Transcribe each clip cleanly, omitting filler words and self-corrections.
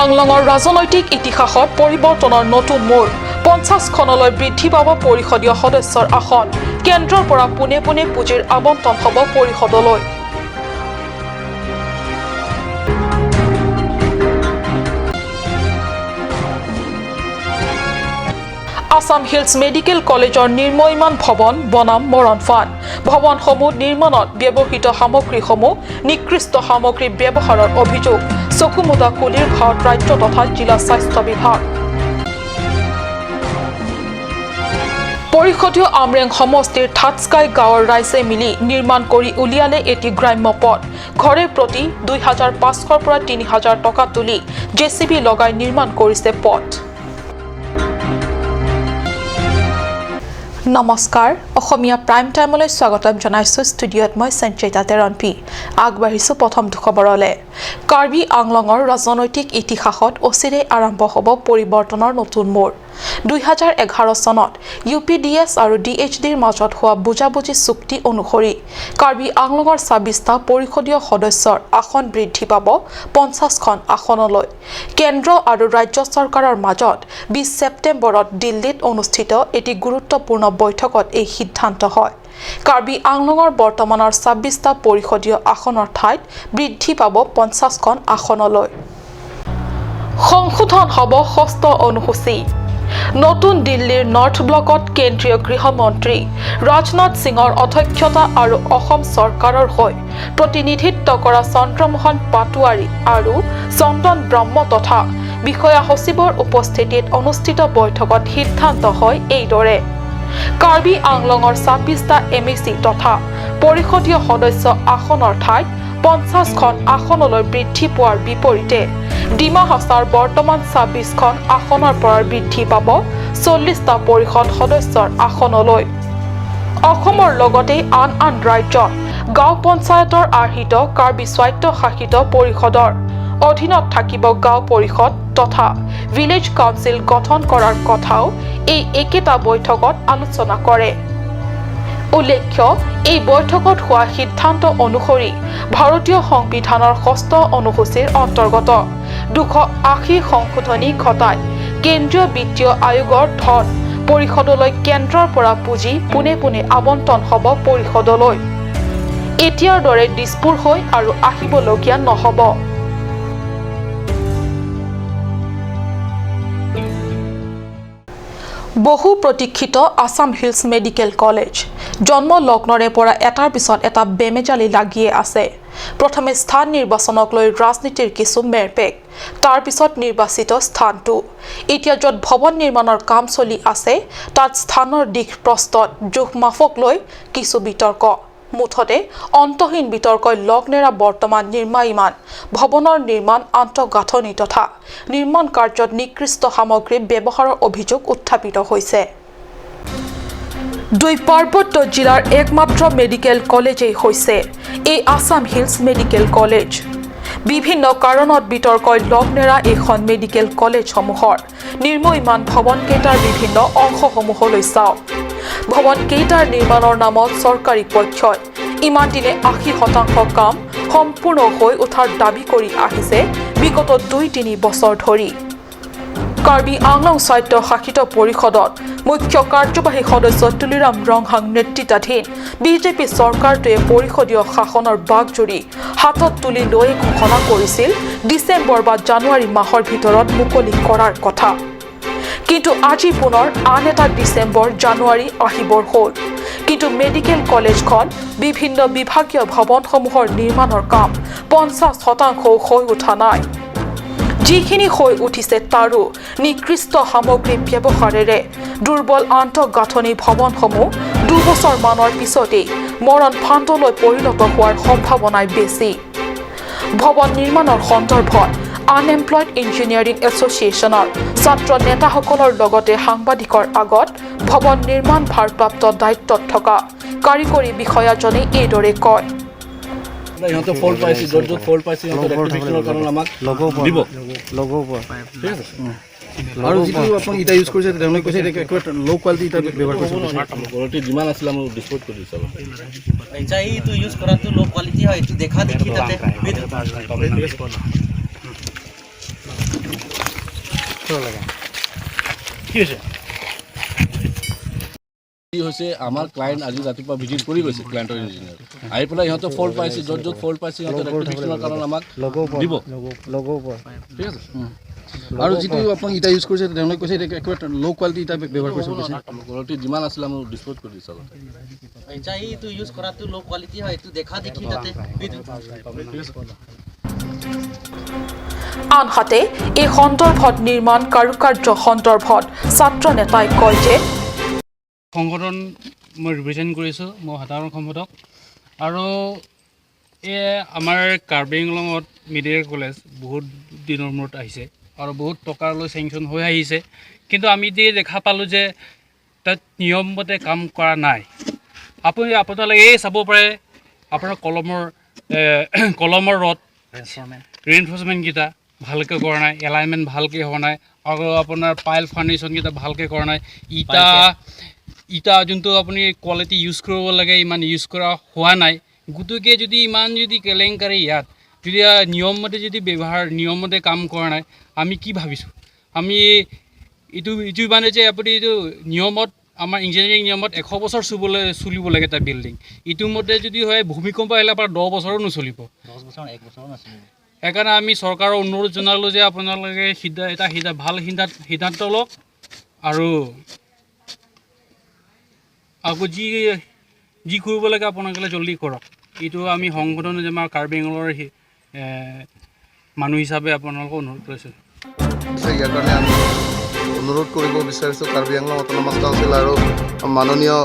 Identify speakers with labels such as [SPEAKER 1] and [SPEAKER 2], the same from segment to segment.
[SPEAKER 1] আংলঙৰ ৰাজনৈতিক ইতিহাসত পৰিৱৰ্তনৰ নতুন মূৰ 50খনলৈ বৃদ্ধি পাব পৰিষদীয় সদস্যৰ আসন কেন্দ্ৰৰ পৰা পোনে পোনে পুঁজিৰ আবণ্টন হ'ব পৰিষদলৈ আসাম হিলছ মেডিকেল কলেজৰ নিৰ্ময়মান ভৱন বনাম মৰণফান ভৱনসমূহ নিৰ্মাণত ব্যৱহৃত সামগ্ৰীসমূহ নিকৃষ্ট সামগ্ৰী ব্যৱহাৰৰ অভিযোগ চকুমুদা কুলিৰ ভাৰত ৰাজ্য তথা জিলা স্বাস্থ্য বিভাগ পৰিষদীয় আমৰেং সমষ্টিৰ থাটস্কাই গাঁৱৰ ৰাইজে মিলি নিৰ্মাণ কৰি উলিয়ালে এটি গ্ৰাম্য পথ ঘৰে প্ৰতি 2500 পৰা 3000 টকা তুলি জেচিবি লগাই নিৰ্মাণ কৰিছে পথ নমস্কাৰ অসমীয়া প্ৰাইম টাইমলৈ স্বাগতম জনাইছো ষ্টুডিঅত মই সঞ্চিতা তেৰণপি আগবাঢ়িছো প্ৰথম খবৰলে কাৰ্বি আংলঙৰ ৰাজনৈতিক ইতিহাসত অচিৰে আৰম্ভ হ'ব পৰিৱৰ্তনৰ নতুন মূৰ 2011 চনত ইউপিডিএছ আৰু ডিএইচডিৰ মাজত হোৱা বুজাবুজি চুক্তি অনুসৰি কাৰ্বি আংলঙৰ 26টা পৰিষদীয় সদস্যৰ আসন বৃদ্ধি পাব 50খন আসনলৈ কেন্দ্ৰ আৰু ৰাজ্য চৰকাৰৰ মাজত 20 ছেপ্টেম্বৰত দিল্লীত অনুষ্ঠিত এটি গুৰুত্বপূৰ্ণ বৈঠকত এই সিদ্ধান্ত হয় কাৰ্বি আংলঙৰ বৰ্তমানৰ 26টা পৰিষদীয় আসনৰ ঠাইত বৃদ্ধি পাব 50খন আসনলৈ সংশোধন হ'ব ষষ্ঠ অনুসূচী নতুন দিল্লীৰ নৰ্থ ব্লকত কেন্দ্ৰীয় গৃহমন্ত্ৰী ৰাজনাথ সিঙৰ অধ্যক্ষতা আৰু অসম চৰকাৰৰ হৈ প্ৰতিনিধিত্ব কৰা চন্দ্ৰমোহন পাটোৱাৰী আৰু চন্দন ব্ৰহ্ম তথা বিষয়া সচিবৰ উপস্থিতিত অনুষ্ঠিত বৈঠকত সিদ্ধান্ত হয় এইদৰে কাৰ্বি আংলঙৰ 26টা এমএচি তথা পৰিষদীয় সদস্য আসনৰ ঠাইত 50খন আসনলৈ বৃদ্ধি পোৱাৰ বিপৰীতে ডিমা হাছাৰ বৰ্তমান 26খন আসনৰ পৰা বৃদ্ধি পাব 40টা পৰিষদ সদস্যৰ আসনলৈ অসমৰ লগতে আন আন ৰাজ্যত গাঁও পঞ্চায়তৰ আৰ্হিত কাৰ্বি স্বায়ত্তশাসিত পৰিষদৰ অধীনত থাকিব গাঁও পৰিষদ তথা ভিলেজ কাউন্সিল গঠন কৰাৰ কথাও এই একেটা বৈঠকত আলোচনা কৰে উল্লেখ্য এই বৈঠকত হোৱা সিদ্ধান্ত অনুসৰি ভাৰতীয় সংবিধানৰ ষষ্ঠ অনুসূচীৰ অন্তৰ্গত 280 সংশোধনী ঘটাই কেন্দ্ৰীয় বিত্তীয় আয়োগৰ ধন পৰিষদলৈ কেন্দ্ৰৰ পৰা পুঁজি পোনে পোনে আবণ্টন হ'ব পৰিষদলৈ এতিয়াৰ দৰে দিছপুৰ হৈ আৰু আহিবলগীয়া নহ'ব বহু প্ৰতীক্ষিত আসাম হিলছ মেডিকেল কলেজ জন্ম লগ্নৰে পৰা এটাৰ পিছত এটা বেমেজালি লাগিয়ে আছে প্ৰথমে স্থান নিৰ্বাচনক লৈ ৰাজনীতিৰ কিছু মেৰপেক তাৰ পিছত নিৰ্বাচিত স্থানটো এতিয়া য'ত ভৱন নিৰ্মাণৰ কাম চলি আছে তাত স্থানৰ দিশ প্ৰস্তুত জোখমাফক লৈ কিছু বিতৰ্ক মুঠতে অন্তহীন বিতৰ্কই লগ নেৰা বৰ্তমান নিৰ্মায়মান ভৱনৰ নিৰ্মাণ আন্তঃগাঁথনি তথা নিৰ্মাণ কাৰ্যত নিকৃষ্ট সামগ্ৰী ব্যৱহাৰৰ অভিযোগ উত্থাপিত হৈছে দুই পাৰ্বত্য জিলাৰ একমাত্ৰ মেডিকেল কলেজেই হৈছে এই আসাম হিলছ মেডিকেল কলেজ বিভিন্ন কাৰণত বিতৰ্কই লগ নেৰা এখন মেডিকেল কলেজসমূহৰ নিৰ্মাণ ভৱন কেইটাৰ বিভিন্ন অংশসমূহলৈ চাওক ভৱন কেইটাৰ নিৰ্মাণৰ নামত চৰকাৰী পক্ষই ইমান দিনে 80% কাম সম্পূৰ্ণ হৈ উঠাৰ দাবী কৰি আহিছে বিগত 2-3 বছৰ ধৰি কাৰ্বি আংলং স্বায়ত্তশাসিত পৰিষদত মুখ্য কাৰ্যবাহী সদস্য তুলিৰাম ৰংহাং নেতৃত্বাধীন বিজেপি চৰকাৰটোৱে পৰিষদীয় শাসনৰ বাগজুৰি হাতত তুলি লৈ ঘোষণা কৰিছিল ডিচেম্বৰ বা জানুৱাৰী মাহৰ ভিতৰত মুকলি কৰাৰ কথা কিন্তু আজি পুনৰ আন এটা ডিচেম্বৰ জানুৱাৰী আহিবৰ হ'ল কিন্তু মেডিকেল কলেজখন বিভিন্ন বিভাগীয় ভৱনসমূহৰ নিৰ্মাণৰ কাম 50% হৈ উঠা নাই যিখিনি হৈ উঠিছে তাৰো নিকৃষ্ট সামগ্ৰী ব্যৱহাৰেৰে দুৰ্বল আন্তঃগাঁথনি ভৱনসমূহ 2 বছৰমানৰ পিছতেই মৰণ ফাণ্ডলৈ পৰিণত হোৱাৰ সম্ভাৱনাই বেছি ভৱন নিৰ্মাণৰ সন্দৰ্ভত আনএমপ্লয়েড ইঞ্জিনিয়াৰিং এছ'চিয়েশ্যনৰ ছাত্ৰ নেতাসকলৰ লগতে সাংবাদিকৰ আগত ভৱন নিৰ্মাণ ভাৰপ্ৰাপ্ত দায়িত্বত থকা কাৰিকৰী বিষয়াজনে এইদৰে কয়
[SPEAKER 2] ইহঁতে ফল্ট পাইছে য'ত ফল্ট পাইছে ইহঁতে ৰেক্টিফিকেশ্যনৰ কাৰণে আমাক দিব ঠিক আছে আৰু যিটো আপুনি ইটা ইউজ কৰিছে তেওঁলোকে কৈছে একেবাৰে ল' কোৱালিটি ইটা ব্যৱহাৰ কৰিছে কোৱালিটি যিমান আছিলে আমি ডিছপ'জ কৰি দিছোঁ
[SPEAKER 3] আচ্ছা এইটো ইউজ কৰাটো ল' কোৱালিটি হয় এইটো দেখা দেখি তাতে
[SPEAKER 2] কি হৈছে কি হৈছে আমাৰ ক্লায়েণ্ট আজি ৰাতিপুৱা ভিজিট কৰি গৈছে ক্লায়েণ্টৰ ইঞ্জিনিয়াৰ আহি পেলাই ইহঁতে ফল্ট পাইছে য'ত ফল্ট পাইছে ইহঁতে ৰেক্টিফিকেশ্যনৰ কাৰণে আমাক দিব ঠিক আছে আৰু যিটো আপোনাক ইটা ইউজ কৰিছে তেওঁলোকে কৈছে এতিয়া একেবাৰে ল' কোৱালিটি ইটা ব্যৱহাৰ কৰিছে কোৱালিটি যিমান আছিলে আমি ডিছপ'জ কৰি দিছোঁ
[SPEAKER 3] এতিয়া এইটো ইউজ কৰাটো ল' কোৱালিটি হয় এইটো দেখা দেখি তাতে
[SPEAKER 1] আনহাতে এই সন্দৰ্ভত নিৰ্মাণ কাৰুকাৰ্য সন্দৰ্ভত ছাত্ৰ নেতাই কয় যে
[SPEAKER 4] সংগঠন মই ৰিপ্ৰেজেণ্ট কৰিছোঁ মই সাধাৰণ সম্পাদক আৰু আমাৰ কাৰ্বি আংলঙত মেডিকেল কলেজ বহুত দিনৰ মূৰত আহিছে আৰু বহুত টকালৈ চেংচন হৈ আহিছে কিন্তু আমি এতিয়া দেখা পালোঁ যে তাত নিয়মমতে কাম কৰা নাই আপোনালোকে এই চাব পাৰে আপোনাৰ কলমৰ ৰড ৰিএনফৰ্চমেণ্টকেইটা ভালকৈ কৰা নাই এলাইনমেণ্ট ভালকৈ হোৱা নাই আৰু আপোনাৰ পাইল ফাউণ্ডেশ্যনকেইটা ভালকৈ কৰা নাই ইটা যোনটো আপুনি কোৱালিটি ইউজ কৰিব লাগে ইমান ইউজ কৰা হোৱা নাই গতিকে যদি ইমান যদি কেলেংকাৰী ইয়াত যদি নিয়মমতে যদি নিয়মমতে কাম কৰা নাই আমি কি ভাবিছোঁ আমি এইটো মানে যে আপুনি এইটো নিয়মত আমাৰ ইঞ্জিনিয়াৰিং নিয়মত 100 বছৰ চলিব লাগে এটা বিল্ডিং ইটো মতে যদি হয় ভূমিকম্প আহিলে আপোনাৰ 10 বছৰো নচলিব
[SPEAKER 3] 10 বছৰ 1 বছৰো নচলিব
[SPEAKER 4] সেইকাৰণে আমি চৰকাৰৰ অনুৰোধ জনালোঁ যে আপোনালোকে এটা ভাল সিদ্ধান্ত লওক আৰু আকৌ যি কৰিব লাগে আপোনালোকে জলদি কৰক এইটো আমি সংগঠন যে আমাৰ কাৰ্বি আংলঙৰ মানুহ হিচাপে আপোনালোকক অনুৰোধ কৰিছোঁ
[SPEAKER 5] ইয়াৰ কাৰণে আমি অনুৰোধ কৰিব বিচাৰিছোঁ কাৰ্বি আংলং অট'নমাছ কাউন্সিল আৰু মাননীয়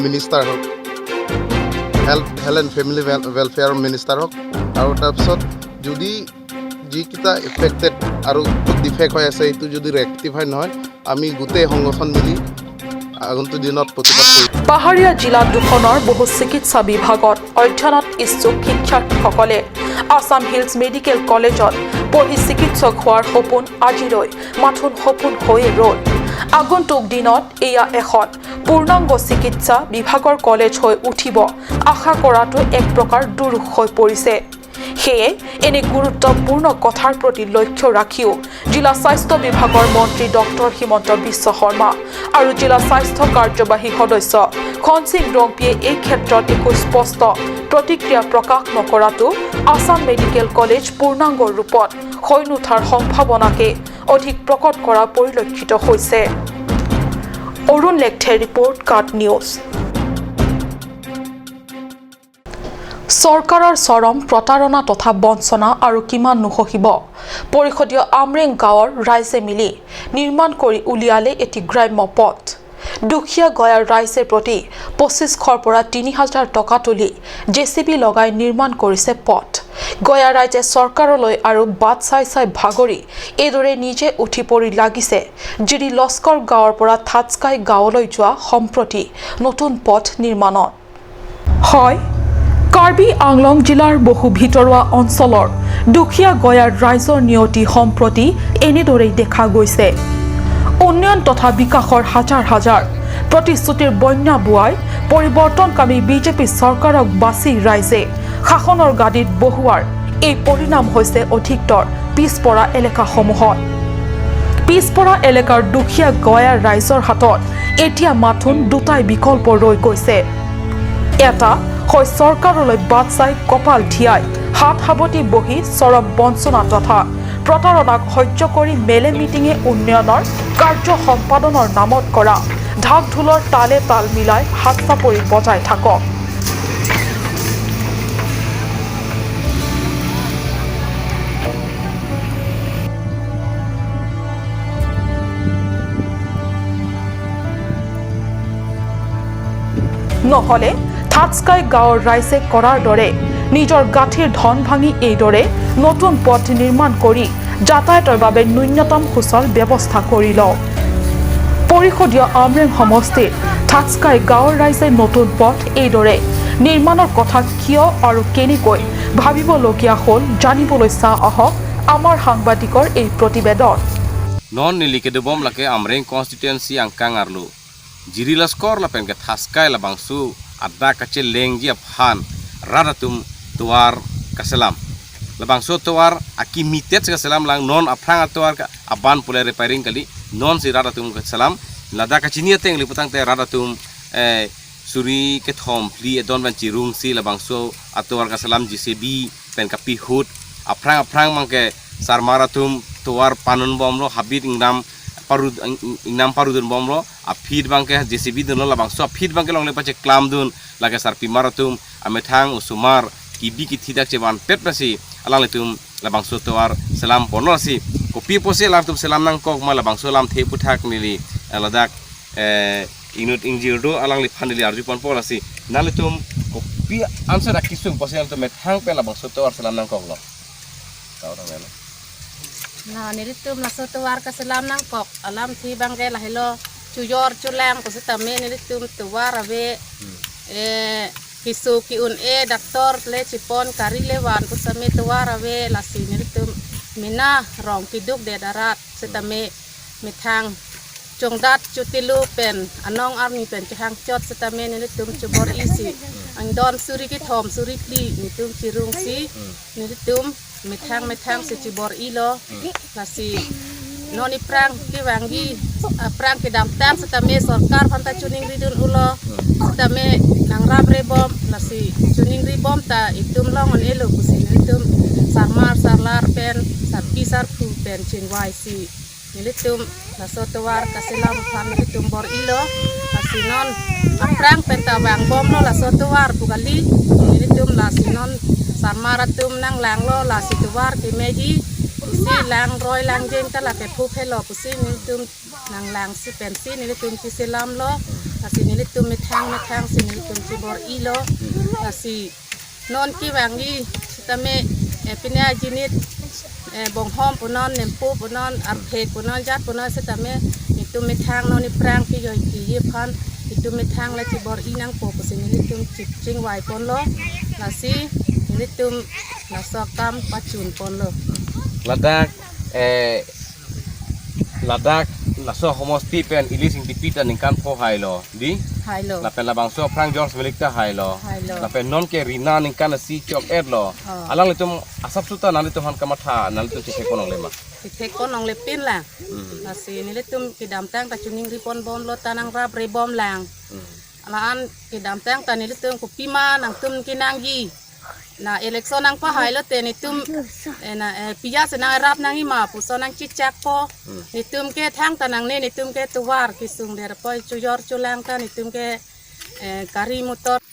[SPEAKER 5] মিনিষ্টাৰ হওক health and family welfare minister হওক আৰু তাৰপিছত যদি যিকেইটা এফেক্টেড আৰু ডিফেক্ট হৈ আছে এইটো যদি ৰেক্টিফাই নহয় আমি গোটেই সংগঠন মিলি আগন্তুক দিনত প্ৰতিবাদ কৰিম
[SPEAKER 1] পাহাৰীয়া জিলা দুখনৰ বহু চিকিৎসা বিভাগত অধ্যয়নত ইচ্ছুক শিক্ষাৰ্থীসকলে আছাম হিলছ মেডিকেল কলেজত পঢ়ি চিকিৎসক হোৱাৰ সপোন আজিলৈ মাথোন সপোন হৈয়ে ৰ'ল আগন্তুক দিনত এয়া এখন পূৰ্ণাংগ চিকিৎসা বিভাগৰ কলেজ হৈ উঠিব আশা কৰাটো এক প্ৰকাৰ দুৰূহ হৈ পৰিছে সেয়ে এনে গুৰুত্বপূৰ্ণ কথাৰ প্ৰতি লক্ষ্য ৰাখিও জিলা স্বাস্থ্য বিভাগৰ মন্ত্ৰী ডক্টৰ হিমন্ত বিশ্ব শৰ্মা আৰু জিলা স্বাস্থ্য কাৰ্যবাহী সদস্য খনসিং ৰংপিয়ে এই ক্ষেত্ৰত একো স্পষ্ট প্ৰতিক্ৰিয়া প্ৰকাশ নকৰাটো আছাম মেডিকেল কলেজ পূৰ্ণাংগ ৰূপত হৈ নুঠাৰ সম্ভাৱনাকে অধিক প্ৰকট কৰা পৰিলক্ষিত হৈছে অৰুণ লেখথে ৰিপৰ্ট কাট নিউজ চৰকাৰৰ চৰম প্ৰতাৰণা তথা বঞ্চনা আৰু কিমান নুসহিব পৰিষদীয় আমৰেং গাঁৱৰ ৰাইজে মিলি নিৰ্মাণ কৰি উলিয়ালে এটি গ্ৰাম্য পথ দুখীয়া গয়াৰ ৰাইজৰ প্ৰতি 2500ৰ পৰা 3000 টকা তুলি জেচিবি লগাই নিৰ্মাণ কৰিছে পথ গয়া ৰাইজে চৰকাৰলৈ আৰু বাট চাই ভাগৰি এইদৰে নিজে উঠি পৰি লাগিছে জিৰি লস্কৰ গাঁৱৰ পৰা থাটস্কাই গাঁৱলৈ যোৱা সম্প্ৰতি নতুন পথ নিৰ্মাণত হয় কাৰ্বি আংলং জিলাৰ বহু ভিতৰুৱা অঞ্চলৰ দুখীয়া গয়াৰ ৰাইজৰ নিয়তি সম্প্ৰতি এনেদৰেই দেখা গৈছে উন্নয়ন তথা বিকাশৰ হাজাৰ প্ৰতিশ্ৰুতিৰ বন্যা বুৱাই পৰিৱৰ্তনকামী বিজেপি চৰকাৰক বাছি ৰাইজে শাসনৰ গাদীত বহুৱাৰ এই পৰিণাম হৈছে অধিকতৰ পিছপৰা এলেকাসমূহত পিছপৰা এলেকাৰ দুখীয়া গয়াৰ ৰাইজৰ হাতত এতিয়া মাথোন দুটাই বিকল্প ৰৈ গৈছে এটা হয় চৰকাৰলৈ বাট চাই কপাল ঠিয়াই হাত সাৱটি বহি চৰম বঞ্চনা তথা প্ৰতাৰণাক সহ্য কৰি মেলে মিটিঙে উন্নয়নৰ কাৰ্য সম্পাদনৰ নামত কৰা ঢাক ঢোলৰ তালে তাল মিলাই হাত চাপৰি বজাই থাকক নহলে থাটস্কাই গাঁৱৰ ৰাইজে কৰাৰ দৰে নিজৰ গাঁঠিৰ ধন ভাঙি এইদৰে নতুন পথ নিৰ্মাণ কৰি যাতায়াতৰ বাবে ন্যূনতম সুচল ব্যৱস্থা কৰি লওক পৰিষদীয় আমৰেং সমষ্টিৰ থাটস্কাই গাঁৱৰ ৰাইজে নতুন পথ এইদৰে নিৰ্মাণৰ কথা কিয় আৰু কেনেকৈ ভাবিবলগীয়া হ'ল জানিবলৈ চাহ আহক আমাৰ সাংবাদিকৰ এই প্ৰতিবেদন
[SPEAKER 6] non nilike de bom lake amreng constituency angkang arlu jiri laskor la penke thaskai la bangsu adda kache lengji aphan radatum tuar kasalam labang so tawar aki mitet ka salam lang non aprang atawar ka aban pula repairing kali non si rada tum ka salam lada ka chinia teng liputang te rada tum suri ke thom pli don ban chirung si labang so atawar ka salam JCB pen ka pi hut aprang mangke sarmara tum tawar panun bom lo habit ingdam parudun bom lo a feed bangke JCB dun lo labang so feed bangke long le pache klam dun lage sar pi maratum amethang usumar kibi ki thidak cheban pet pasi alang letum labang so tawar salam pono si kopi pose lam tum salam nang kok ma labang so lam the puthak nili aladak inut ingjirdo alang li phandili arju pon pola si naletum kopi answer akisung pose lam tum methang pe labang so tawar salam nang kok lo tau dong ya
[SPEAKER 7] nah niritum na so tawar ka salam nang kok alam thi bangke la hello cuyor culang ko setame niritum tawar ave kisu ki un doktor le cipon kari lewan ko same tawar ave la si niritum mina rong kiduk de darat setame mithang chongdat chutilu pen anong army pen chang chot setame niritum chubor isi ang don suri ki thom suri kli nitum chirung si niritum mithang si cibor ilo kasi noni prang ki wangi prang ki dam tam setame sarkar phanta chuning ridun ulo setame nang rab rebom nasi chuning ribom ta itum long on elo kusin itum sarmar sarlar pen sapi sarpu pen chin YC nilitum naso tawar kasilam phan itum bor ilo kasi non prang pen ta wang bom lo la so tawar bugali nilitum la sinon sarmaratum nang lang lo la situar ki meji si lang roy lang jeng ta la ke phu phelo pusi nilitum nang lang si pensi nilitum ki selam lo asi nilitum mithang si nilitum si bor ilo asi non ki wangi tame pinya jinit bong hom punon nempu punon arphe punon jat punon setame nitum mithang non ni prang ki yo ki yephan nitum mithang la ci bor inang po pusi nilitum ching wai pon lo nasi nilitum nasokam pacun pon lo
[SPEAKER 6] ladak naso homos tipen ilising tipita ningkan po hailo di
[SPEAKER 7] hailo
[SPEAKER 6] lapen labang so prang George melikta hailo lapen non ke rina ningkan si chok edlo alang litum asap suta nalitum han kamatha nalitum chike konong lema
[SPEAKER 7] chike konong lepin lang nasi nilitum kidam tang ta chuning ripon bom lo tanang rab rebom lang alaan kidam tang ta nilitum kupima nang tum kinanggi na eleksyon nang pahay lo ten itum na piya senang rap nang ima puso nang cicak po itum ke thang tanang ne itum ke tuwar kisung der po cuyor culang tan itum ke kari motor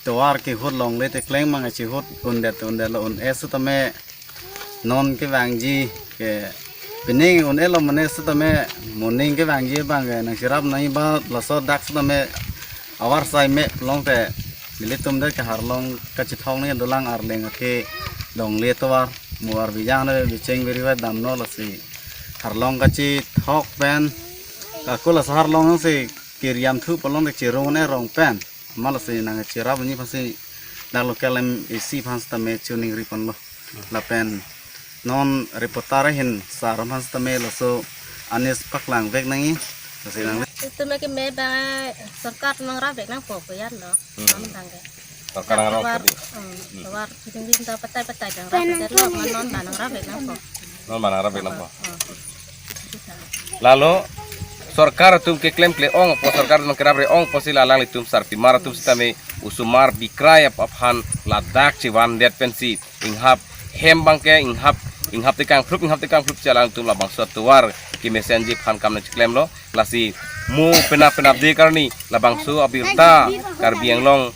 [SPEAKER 8] tuwar ki hut long le te kleng mang chi hut undet lo un es tame non ke wangji ke pining un elo mane tame morning ke wangji bang nang sirap nai ba laso dak tame awar sai me long te nilitum de ke harlong kachithong ne dolang arleng ke dong le tawar muar bijang ne bicheng beri wa dam no lasi harlong kachi thok pen ka kula harlong se kiriam thu polong de chirong ne rong pen malasi nang chirab ni phasi dang lokalem isi phans tame chuning ripon lo la pen non reportare hin saram phans tame lo so anis paklang vek nangi lasi nang
[SPEAKER 7] itu mereka meba sarkar mengrap dek nang pok yan lo non tangga
[SPEAKER 6] sekarang rap
[SPEAKER 7] tawar chuning rim ta patai dang rap dek lo non nang rap dek nang pok
[SPEAKER 6] non mana rap napa lalu sarkar tum ke klaim kle ong po sarkar tum kerap re ong posi lalang litum sarpi maratum sitame usumar bikraya aphan ladak ciwan det pensi inghap hem bangke inghap tekang flup jalan tum labang suatuar ki mesenji phan kam na klaim lo lasi mu penap de karni labang su abirta karbiang long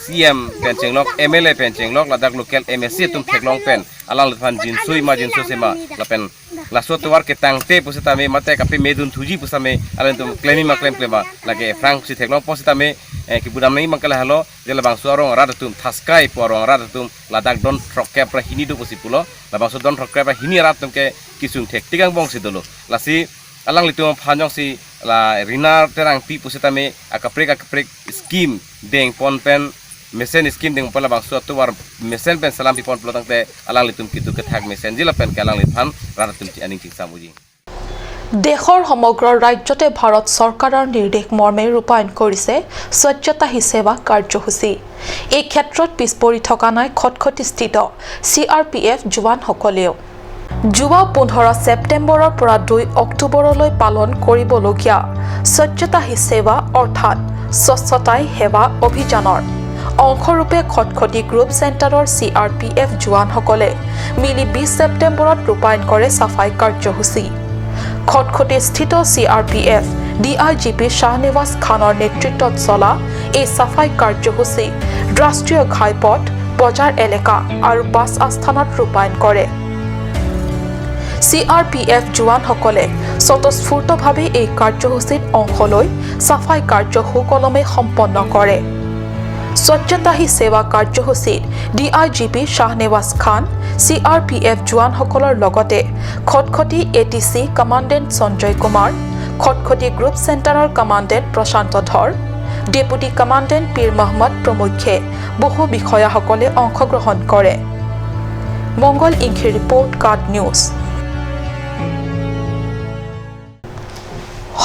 [SPEAKER 6] CM penceng lok MLA penceng lok ladak lokal MSC tum theklong pen alang lphan jinsui sema lapen laso tuar ke tangte pusitame mate kape medun thuji pusame alen tum claim klema lage frank si theklong positame ki budam nei mangkala halo je labang suarong radatum thaskai porong radatum ladak don trokke pra hini du pusipulo labang su don trokke pra hini ratum ke kisung thek tigang bong sidolo lasi alang litum phanjong si la rina terang pi pusitame akaprek scheme deng pon pen mesen scheme deng pala bang suatu war mesen pen salam pi pon pelotang te alang litum kitu ke thak mesen jila pen ke alang lithan radatum ci aning cing samuji
[SPEAKER 1] দেশৰ সমগ্ৰ ৰাজ্যতে ভাৰত চৰকাৰৰ নিৰ্দেশ মৰ্মে ৰূপায়ণ কৰিছে স্বচ্ছতা হি সেৱা কাৰ্যসূচী। এই ক্ষেত্ৰত পিছ পৰি থকা নাই খটখটিস্থিত CRPF জোৱানসকলেও। যোৱা 15 ছেপ্টেম্বৰৰ পৰা 2 অক্টোবৰলৈ পালন কৰিবলগীয়া স্বচ্ছতা হি সেৱা অৰ্থাৎ স্বচ্ছতাই সেৱা অভিযানৰ অংশৰূপে খটখটি গ্ৰুপ চেণ্টাৰৰ CRPF জোৱানসকলে মিলি 20 ছেপ্টেম্বৰত ৰূপায়ণ কৰে চাফাই কাৰ্যসূচী। খটখটি স্থিত CRPF DIGP শাহনেৱাজ খানৰ নেতৃত্বত চলা এই চাফাই কাৰ্যসূচী ৰাষ্ট্ৰীয় ঘাইপথ বজাৰ এলেকা আৰু বাছ আস্থানত ৰূপায়ণ কৰে। CRPF জোৱানসকলে স্বতঃস্ফূৰ্তভাৱে এই কাৰ্যসূচীত অংশ লৈ চাফাই কাৰ্য সুকলমে সম্পন্ন কৰে। স্বচ্ছতা হি সেৱা কাৰ্যসূচীত DIGP শাহনেৱাজ খান CRPF জোৱানসকলৰ লগতে খটখটি ATC কমাণ্ডেণ্ট সঞ্জয় কুমাৰ, খটখটি গ্ৰুপ চেণ্টাৰৰ কমাণ্ডেণ্ট প্ৰশান্ত ধৰ, ডেপুটি কমাণ্ডেণ্ট পীৰ মহম্মদ প্ৰমুখ্যে বহু বিষয়াসকলে অংশগ্ৰহণ কৰে। মংগল ইংখি ৰিপৰ্ট কাৰ্ড নিউজ।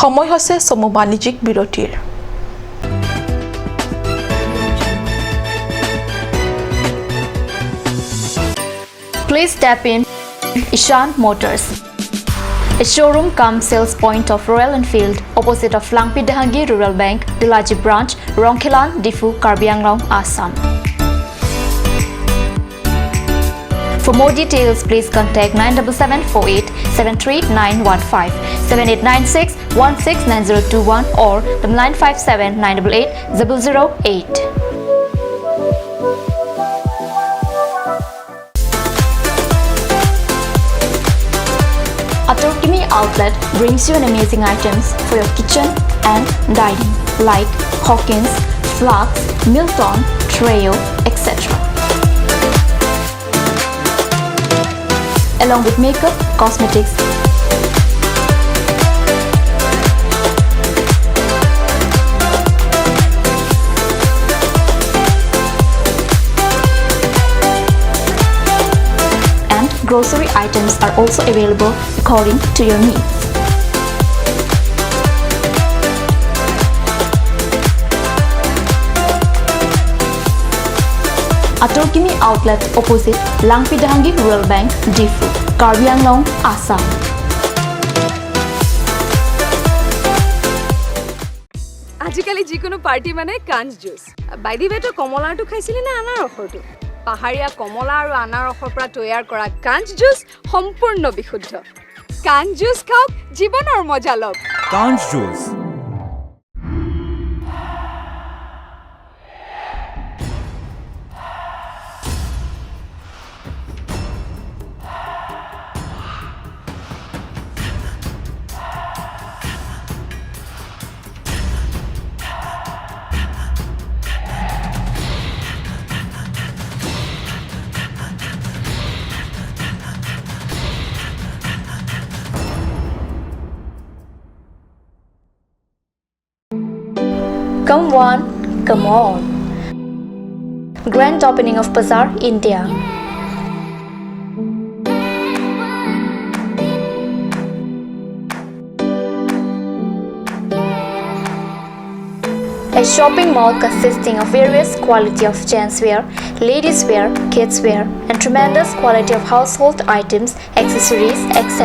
[SPEAKER 1] সময় হৈছে চমু বাণিজ্যিক বিৰতিৰ।
[SPEAKER 9] Please tap in Ishan Motors, a showroom cum sales point of Royal Enfield opposite of Langpi Dahangi Rural Bank, Dilaji Branch, Rongkhelan, Difu, Karbi Anglong, Assam. For more details, please contact 97748 73915, 7896 169021 or 957 988 008. Atorkimi Outlet brings you an amazing items for your kitchen and dining like Hawkins, Flax, Milton, Treo, etc. Along with makeup, cosmetics, and grocery items are also available according to your needs. Atorkimi Outlet opposite Langpi Dahangi Rural Bank, Difu, Karbi Anglong, Assam.
[SPEAKER 10] আজিকালি যিকোনো party মানে কাঞ্চ juice. বাইদি বেটো কমলাটো খাইছিলি না আনাৰসৰটো? পাহাৰীয়া কমলা আৰু আনাৰসৰ পৰা তৈয়াৰ কৰা কাঞ্চ জুচ সম্পূৰ্ণ বিশুদ্ধ। কাঞ্চ জুচ খাওক, জীৱনৰ মজা লওক।
[SPEAKER 11] কাঞ্চ juice.
[SPEAKER 9] Come one, come on. Grand opening of Bazaar, India. A shopping mall consisting of various quality of gents wear, ladies wear, kids wear, and tremendous quality of household items, accessories, etc.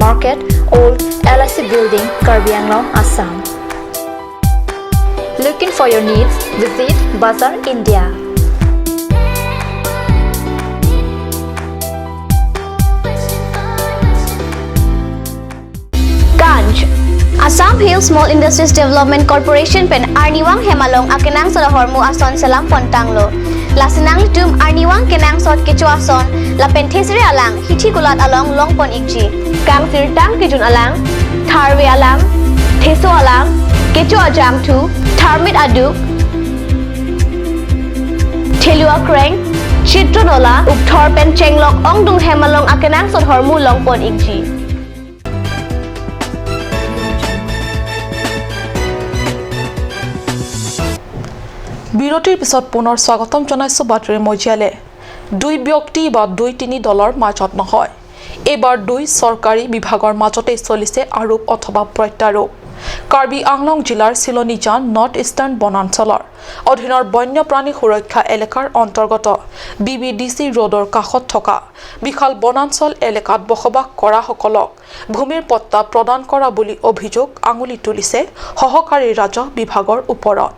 [SPEAKER 9] Market, Old LIC Building, Karbi Anglong, Assam. Looking for your needs? Visit Bazaar India.
[SPEAKER 11] Ganj Assam Hills Small Industries Development Corporation pen Arniwang Hemalong akenang sa hormu ason selam pontanglo. Lasinang litum Arniwang kenang sot kecu ason la penthesire alang hithi gulat along longpon ikji. Kang sirtang kijun alang tharwe alang theso alang kecu ajam tu tharmit aduk thelua kreng chitronola upthor pen chenglok ongdung hemalong akenang sot hormu longpon ikji.
[SPEAKER 1] বিৰতিৰ পিছত পুনৰ স্বাগতম জনাইছো বাতৰি মজিয়ালে দুই ব্যক্তি বা দুই তিনি দলৰ মাজত নহয় এবাৰ দুই চৰকাৰী বিভাগৰ মাজতে চলিছে আৰোপ অথবা প্ৰত্যাৰোপ কাৰ্বি আংলং জিলাৰ চিলনিজান নৰ্থ ইষ্টাৰ্ণ বনাঞ্চলৰ অধীনৰ বন্যপ্ৰাণী সুৰক্ষা এলেকাৰ অন্তৰ্গত বিবিডিসি ৰোডৰ কাষত থকা বিশাল বনাঞ্চল এলেকাত বসবাস কৰা সকলক ভূমিৰ পট্টা প্ৰদান কৰা বুলি অভিযোগ আঙুলি তুলিছে সহকাৰী ৰাজহ বিভাগৰ ওপৰত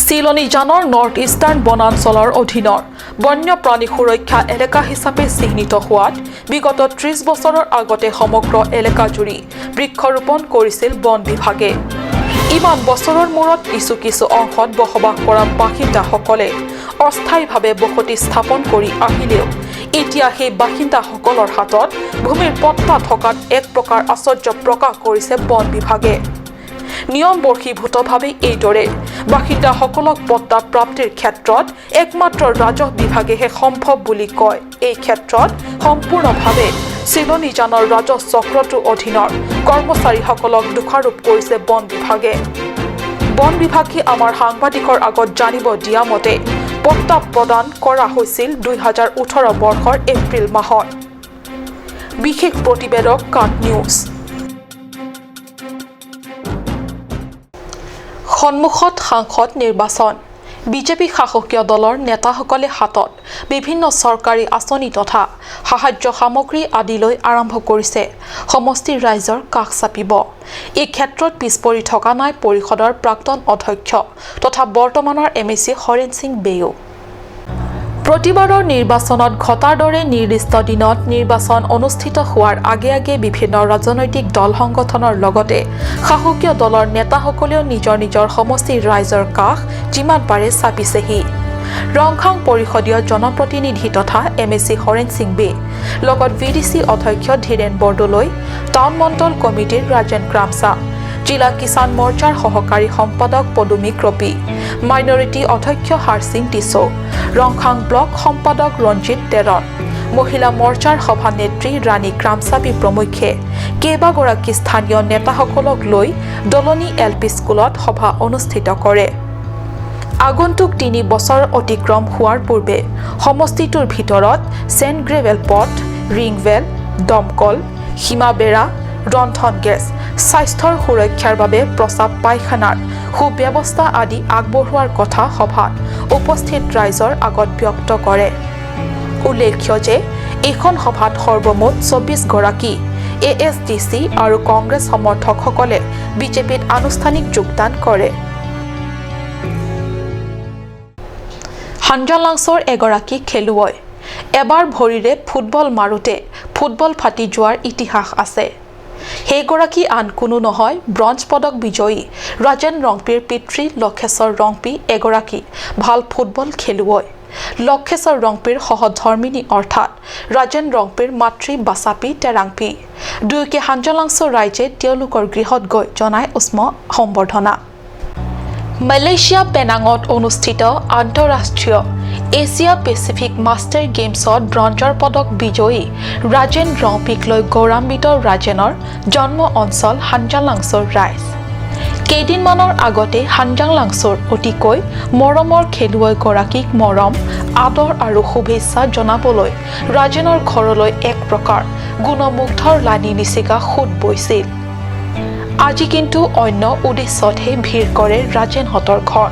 [SPEAKER 1] চিলনিজানৰ নৰ্থ ইষ্টাৰ্ণ বনাঞ্চলৰ অধীনৰ বন্যপ্ৰাণী সুৰক্ষা এলেকা হিচাপে চিহ্নিত হোৱাত বিগত 30 বছৰৰ আগতে সমগ্ৰ এলেকাজুৰি বৃক্ষৰোপণ কৰিছিল বন বিভাগে ইমান বছৰৰ মূৰত কিছু অংশত বসবাস কৰা বাসিন্দাসকলে অস্থায়ীভাৱে বসতি স্থাপন কৰি আহিলেও এতিয়া সেই বাসিন্দাসকলৰ হাতত ভূমিৰ পট্টা থকাত এক প্ৰকাৰ আশ্চৰ্য প্ৰকাশ কৰিছে বন বিভাগে নিয়ম বৰ্ষীভূতভাৱে এইদৰে বাসিন্দাসকলক পট্টা প্ৰাপ্তিৰ ক্ষেত্ৰত একমাত্ৰ ৰাজহ বিভাগেহে সম্ভৱ বুলি কয় এই ক্ষেত্ৰত সম্পূৰ্ণভাৱে চিলনিজানৰ ৰাজহ চক্ৰটোৰ অধীনৰ কৰ্মচাৰীসকলক দোষাৰোপ কৰিছে বন বিভাগে আমাৰ সাংবাদিকৰ আগত জানিব দিয়া মতে পট্টা প্ৰদান কৰা হৈছিল 2018 বৰ্ষৰ এপ্ৰিল মাহত বিশেষ প্ৰতিবেদক কাট নিউজ সন্মুখত সাংসদ নিৰ্বাচন বিজেপি শাসকীয় দলৰ নেতাসকলে হাতত বিভিন্ন চৰকাৰী আঁচনি তথা সাহায্য সামগ্ৰী আদিলৈ আৰম্ভ কৰিছে সমষ্টিৰ ৰাইজৰ কাষ চাপিব এই ক্ষেত্ৰত পিছপৰি থকা নাই পৰিষদৰ প্ৰাক্তন অধ্যক্ষ তথা বৰ্তমানৰ এমএসি হৰেন সিং বেও প্ৰতিবাৰৰ নিৰ্বাচনত ঘটাৰ দৰে নিৰ্দিষ্ট দিনত নিৰ্বাচন অনুষ্ঠিত হোৱাৰ আগে বিভিন্ন ৰাজনৈতিক দল সংগঠনৰ লগতে শাসকীয় দলৰ নেতাসকলেও নিজৰ সমষ্টিৰ ৰাইজৰ কাষ যিমান পাৰে চাপিছেহি ৰংখাং পৰিষদীয় জনপ্ৰতিনিধি তথা এমএসি হৰেন সিং বে লগত ভিডিসি অধ্যক্ষ ধীৰেন বৰদলৈ টাউন মণ্ডল কমিটিৰ ৰাজেন ক্ৰামছা জিলা কিষাণ মৰ্চাৰ সহকাৰী সম্পাদক পদুমিক ৰবি মাইনৰিটি অধ্যক্ষ হাৰসিং টিছো ৰংখাং ব্লক সম্পাদক ৰঞ্জিত তেৰণ মহিলা মৰ্চাৰ সভানেত্ৰী ৰাণী ক্ৰামচাবি প্ৰমুখ্যে কেইবাগৰাকী স্থানীয় নেতাসকলক লৈ দলনি এলপি স্কুলত সভা অনুষ্ঠিত কৰে আগন্তুক 3 বছৰ অতিক্ৰম হোৱাৰ পূৰ্বে সমষ্টিটোৰ ভিতৰত চেণ্ট গ্ৰেভেল পথ ৰিংৱেল দমকল সীমাবেৰা ৰন্ধন গেছ স্বাস্থ্যৰ সুৰক্ষাৰ বাবে প্ৰস্ৰাৱ পায়খানাৰ সুব্যৱস্থা আদি আগবঢ়োৱাৰ কথা সভাত উপস্থিত ৰাইজৰ আগত ব্যক্ত কৰে উল্লেখ্য যে এখন সভাত সৰ্বমুঠ 24 গৰাকী এএছডিসি আৰু কংগ্ৰেছ সমৰ্থকসকলে বিজেপিত আনুষ্ঠানিক যোগদান কৰে হাঞ্জালাংছৰ এগৰাকী খেলুৱৈ এবাৰ ভৰিৰে ফুটবল মাৰোতে ফুটবল ফাটি যোৱাৰ ইতিহাস আছে সেইগৰাকী আন কোনো নহয় ব্ৰঞ্জ পদক বিজয়ী ৰাজেন ৰংপিৰ পিতৃ লক্ষেশ্বৰ ৰংপি এগৰাকী ভাল ফুটবল খেলুৱৈ লক্ষেশ্বৰ ৰংপিৰ সহধৰ্মিনী অৰ্থাৎ ৰাজেন ৰংপিৰ মাতৃ বাচাপি টেৰাংপি দুয়োকে হাঞ্জালাংছ ৰাইজে তেওঁলোকৰ গৃহত গৈ জনাই উষ্ম সম্বৰ্ধনা মালয়েছিয়া পেনাঙত অনুষ্ঠিত আন্তঃৰাষ্ট্ৰীয় এছিয়া পেচিফিক মাষ্টাৰ গেমছত ব্ৰঞ্জৰ পদক বিজয়ী ৰাজেন ৰংপিক লৈ গৌৰৱান্বিত ৰাজেনৰ জন্ম অঞ্চল হাঞ্জালাংছৰ ৰাইজ কেইদিনমানৰ আগতে হাঞ্জালাংছৰ অতিকৈ মৰমৰ খেলুৱৈগৰাকীক মৰম আদৰ আৰু শুভেচ্ছা জনাবলৈ ৰাজেনৰ ঘৰলৈ এক প্ৰকাৰ গুণমুগ্ধৰ লানি নিচিকা সোঁত বৈছিল আজি কিন্তু অন্য উদ্দেশ্যতহে ভিৰ কৰে ৰাজেনহঁতৰ ঘৰ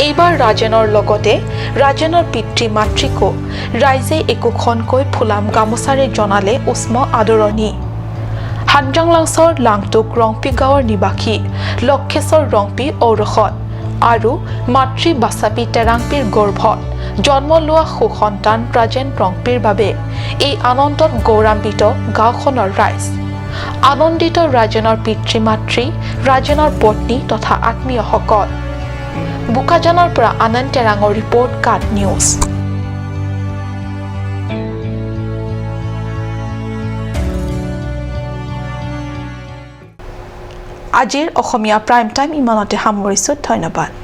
[SPEAKER 1] এইবাৰ ৰাজেনৰ লগতে ৰাজেনৰ পিতৃ মাতৃকো ৰাইজে একোখনকৈ ফুলাম গামোচাৰে জনালে উষ্ম আদৰণি হানজাংলাংছৰ লাংটুক ৰংপি গাঁৱৰ নিবাসী লক্ষেশ্বৰ ৰংপি ঔৰসত আৰু মাতৃ বাচাপি টেৰাংপিৰ গৰ্ভত জন্ম লোৱা সুসন্তান ৰাজেন ৰংপিৰ বাবে এই আনন্দত গৌৰৱান্বিত গাঁওখনৰ ৰাইজ আনন্দিত ৰাজেনৰ পিতৃ মাতৃ ৰাজেনৰ পত্নী তথা আত্মীয়সকল বুকাজানৰ পৰা আনন্দ টেৰাঙৰ ৰিপৰ্ট কাট নিউজ আজিৰ অসমীয়া প্ৰাইম টাইম ইমানতে সামৰিছোঁ ধন্যবাদ